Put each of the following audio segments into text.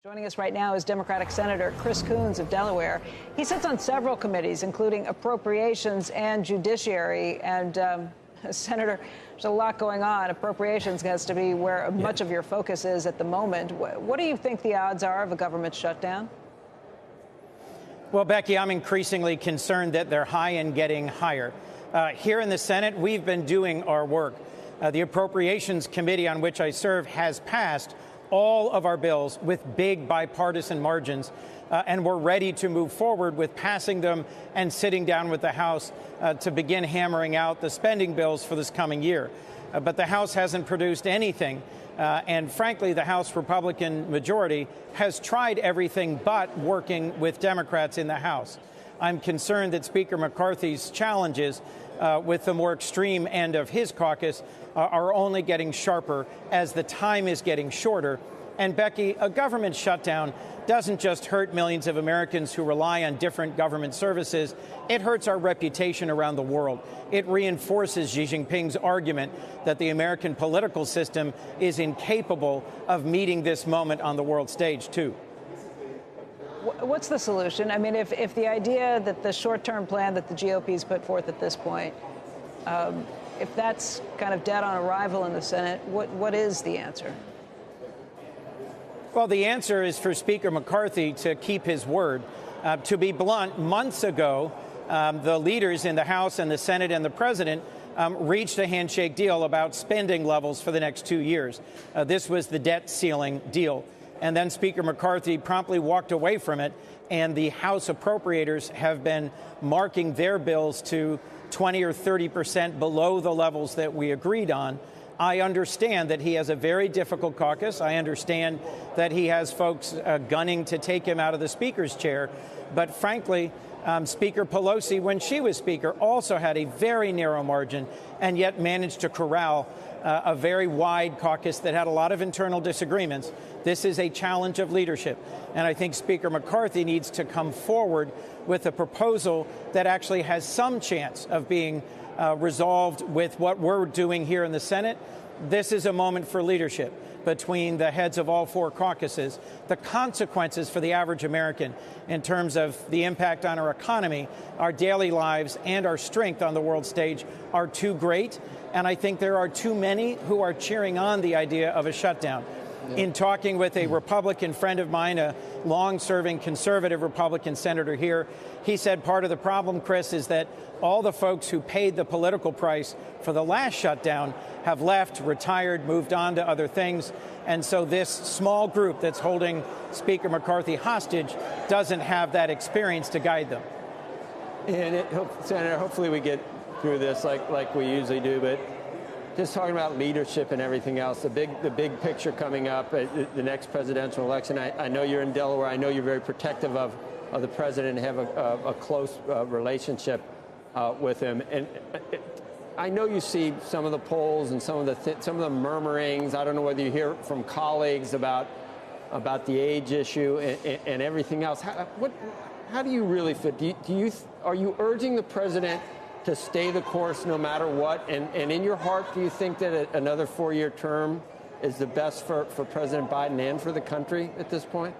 Joining us right now is Democratic Senator Chris Coons of Delaware. He sits on several committees, including Appropriations and Judiciary. And, Senator, there's a lot going on. Appropriations has to be where much of your focus is at the moment. What do you think the odds are of a government shutdown? Well, Becky, I'm increasingly concerned that they're high and getting higher. Here in the Senate, we've been doing our work. The Appropriations Committee on which I serve has passed all of our bills with big bipartisan margins, and we're ready to move forward with passing them and sitting down with the House to begin hammering out the spending bills for this coming year. But the House hasn't produced anything, and frankly, the House Republican majority has tried everything but working with Democrats in the House. I'm concerned that Speaker McCarthy's challenges with the more extreme end of his caucus are only getting sharper as the time is getting shorter. And Becky, a government shutdown doesn't just hurt millions of Americans who rely on different government services. It hurts our reputation around the world. It reinforces Xi Jinping's argument that the American political system is incapable of meeting this moment on the world stage, too. What's the solution? I mean, if the idea that the short-term plan that the GOP's put forth at this point, if that's kind of dead on arrival in the Senate, what is the answer? Well, the answer is for Speaker McCarthy to keep his word. To be blunt, months ago, the leaders in the House and the Senate and the president reached a handshake deal about spending levels for the next 2 years. This was the debt ceiling deal. And then Speaker McCarthy promptly walked away from it, and the House appropriators have been marking their bills to 20 or 30% below the levels that we agreed on. I understand that he has a very difficult caucus. I understand that he has folks gunning to take him out of the Speaker's chair. But frankly, Speaker Pelosi, when she was Speaker, also had a very narrow margin and yet managed to corral a very wide caucus that had a lot of internal disagreements. This is a challenge of leadership. And I think Speaker McCarthy needs to come forward with a proposal that actually has some chance of being resolved with what we're doing here in the Senate. This is a moment for leadership between the heads of all four caucuses. The consequences for the average American in terms of the impact on our economy, our daily lives, and our strength on the world stage are too great. And I think there are too many who are cheering on the idea of a shutdown. In talking with a Republican friend of mine, a long-serving conservative Republican senator here, he said part of the problem, Chris, is that all the folks who paid the political price for the last shutdown have left, retired, moved on to other things. And so this small group that's holding Speaker McCarthy hostage doesn't have that experience to guide them. And Senator, hopefully we get through this like we usually do, but just talking about leadership and everything else, the big picture coming up, the next presidential election. I know you're in Delaware. I know you're very protective of the president and have a close relationship with him. And I know you see some of the polls and some of the murmurings. I don't know whether you hear from colleagues about the age issue and everything else. How do you really fit? Are you urging the president to stay the course no matter what? And in your heart, do you think that another 4-year term is the best for President Biden and for the country at this point?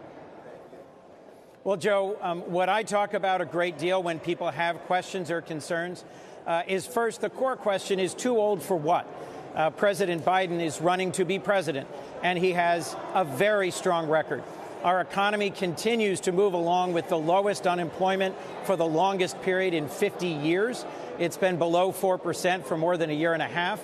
Well, Joe, what I talk about a great deal when people have questions or concerns is first, the core question is too old for what? President Biden is running to be president, and he has a very strong record. Our economy continues to move along with the lowest unemployment for the longest period in 50 years. It's been below 4% for more than a year and a half.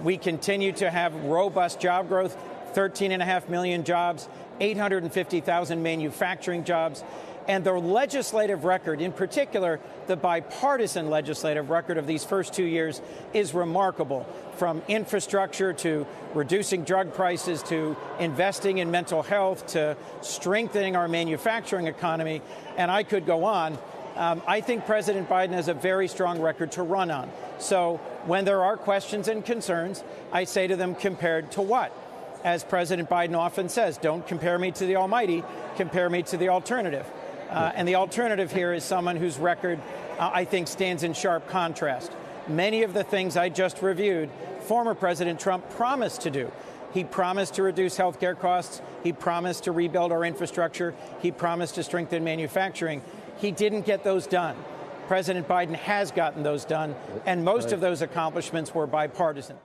We continue to have robust job growth, 13.5 million jobs, 850,000 manufacturing jobs. And the legislative record, in particular, the bipartisan legislative record of these first 2 years is remarkable, from infrastructure to reducing drug prices to investing in mental health to strengthening our manufacturing economy. And I could go on. I think President Biden has a very strong record to run on. So when there are questions and concerns, I say to them, compared to what? As President Biden often says, don't compare me to the almighty, compare me to the alternative. And the alternative here is someone whose record, I think, stands in sharp contrast. Many of the things I just reviewed, former President Trump promised to do. He promised to reduce health care costs. He promised to rebuild our infrastructure. He promised to strengthen manufacturing. He didn't get those done. President Biden has gotten those done, and most of those accomplishments were bipartisan.